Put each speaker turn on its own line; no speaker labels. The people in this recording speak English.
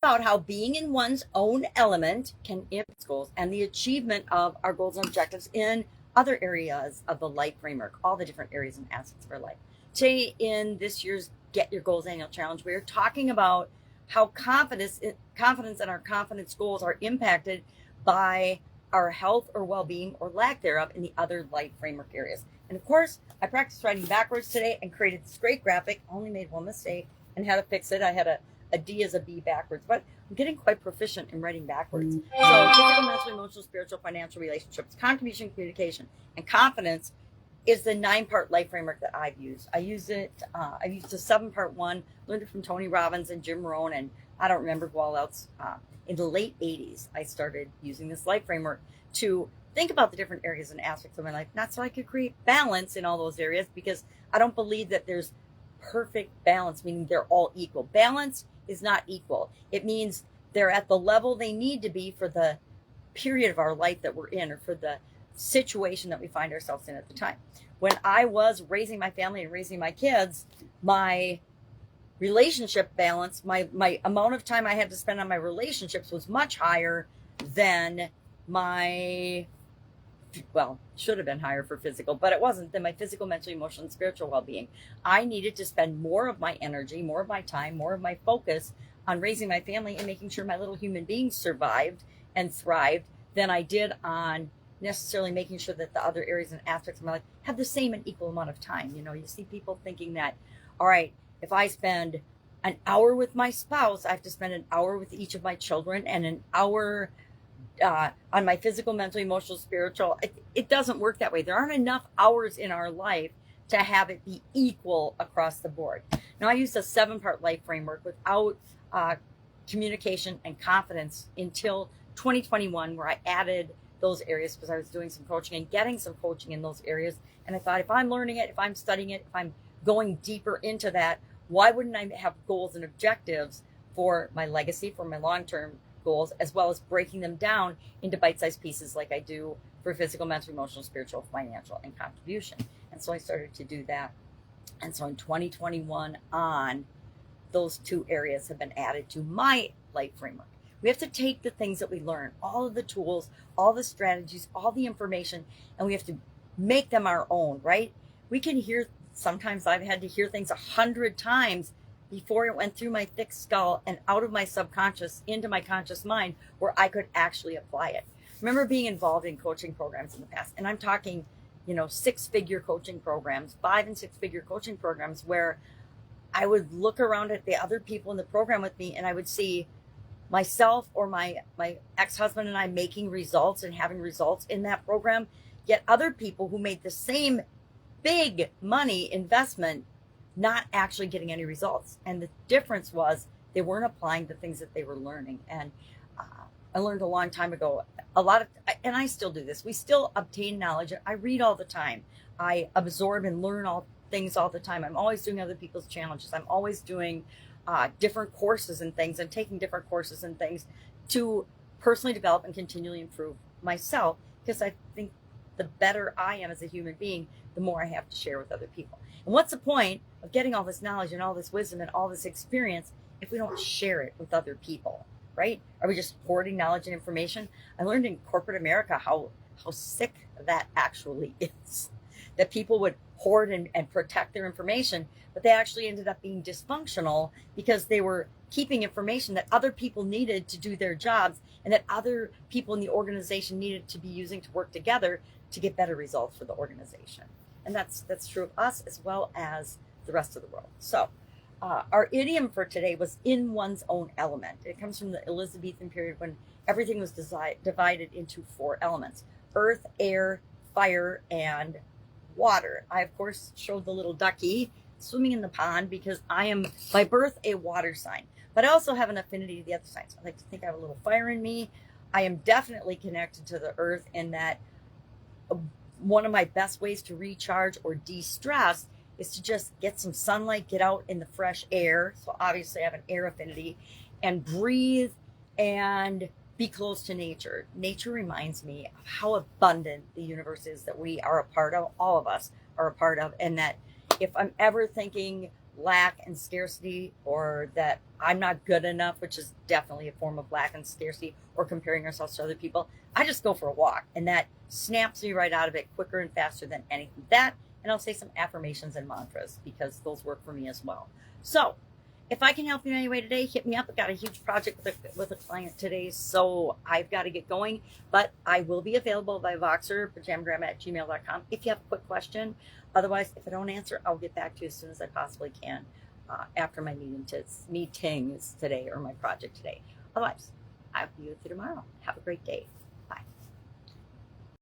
about how being in one's own element can impact goals and the achievement of our goals and objectives in other areas of the life framework, all the different areas and aspects of our life. Today, in this year's Get Your Goals Annual Challenge, we are talking about how confidence and our confidence goals are impacted by our health or well-being or lack thereof in the other life framework areas. And of course, I practiced writing backwards today and created this great graphic. Only made one mistake and had to fix it. I had a D as a B backwards, but I'm getting quite proficient in writing backwards. So physical, mental, emotional, spiritual, financial, relationships, contribution, communication, and confidence is the 9-part life framework that I've used. I used a 7-part one, learned it from Tony Robbins and Jim Rohn, and I don't remember who all else. In the late 80s, I started using this life framework to think about the different areas and aspects of my life, not so I could create balance in all those areas, because I don't believe that there's perfect balance, meaning they're all equal. Balance is not equal. It means they're at the level they need to be for the period of our life that we're in, or for the situation that we find ourselves in at the time. When I was raising my family and raising my kids, my relationship balance, my amount of time I had to spend on my relationships was much higher than my, well, should have been higher for physical, but it wasn't, than my physical, mental, emotional, and spiritual well-being. I needed to spend more of my energy, more of my time, more of my focus on raising my family and making sure my little human beings survived and thrived than I did on necessarily making sure that the other areas and aspects of my life have the same and equal amount of time. You know, you see people thinking that, all right, if I spend an hour with my spouse, I have to spend an hour with each of my children and an hour on my physical, mental, emotional, spiritual. It doesn't work that way. There aren't enough hours in our life to have it be equal across the board. Now, I used a 7-part life framework without communication and confidence until 2021, where I added those areas because I was doing some coaching and getting some coaching in those areas. And I thought, if I'm learning it, if I'm studying it, if I'm going deeper into that, why wouldn't I have goals and objectives for my legacy, for my long-term goals, as well as breaking them down into bite-sized pieces like I do for physical, mental, emotional, spiritual, financial, and contribution. And so I started to do that. And so in 2021 on, those 2 areas have been added to my life framework. We have to take the things that we learn, all of the tools, all the strategies, all the information, and we have to make them our own, right? We can hear, sometimes I've had to hear things 100 times before it went through my thick skull and out of my subconscious into my conscious mind, where I could actually apply it. I remember being involved in coaching programs in the past, and I'm talking, 6-figure coaching programs, 5- and 6-figure coaching programs, where I would look around at the other people in the program with me, and I would see myself or my ex-husband and I making results and having results in that program, yet other people who made the same big money investment not actually getting any results. And the difference was they weren't applying the things that they were learning. And I learned a long time ago, and I still do this, we still obtain knowledge. I read all the time. I absorb and learn things all the time. I'm always doing other people's challenges. I'm always doing different courses and things, and taking different courses and things to personally develop and continually improve myself, because I think the better I am as a human being, the more I have to share with other people. And what's the point of getting all this knowledge and all this wisdom and all this experience if we don't share it with other people, right? Are we just hoarding knowledge and information? I learned in corporate America how sick that actually is, that people would hoard and protect their information, but they actually ended up being dysfunctional because they were keeping information that other people needed to do their jobs, and that other people in the organization needed to be using to work together to get better results for the organization. And that's true of us as well as the rest of the world. So our idiom for today was in one's own element. It comes from the Elizabethan period, when everything was divided into 4 elements: earth, air, fire, and water. I, of course, showed the little ducky swimming in the pond because I am by birth a water sign, but I also have an affinity to the other signs. I like to think I have a little fire in me. I am definitely connected to the earth, in that one of my best ways to recharge or de-stress is to just get some sunlight, get out in the fresh air. So obviously I have an air affinity, and breathe and be close to nature. Nature reminds me of how abundant the universe is that we are a part of, all of us are a part of, and that if I'm ever thinking lack and scarcity, or that I'm not good enough, which is definitely a form of lack and scarcity, or comparing ourselves to other people, I just go for a walk, and that snaps me right out of it quicker and faster than anything. That, and I'll say some affirmations and mantras because those work for me as well. So if I can help you in any way today, hit me up. I've got a huge project with a client today, so I've got to get going. But I will be available by Voxer, pajamadrama@gmail.com, if you have a quick question. Otherwise, if I don't answer, I'll get back to you as soon as I possibly can after my meetings today or my project today. Otherwise, I'll be with you tomorrow. Have a great day.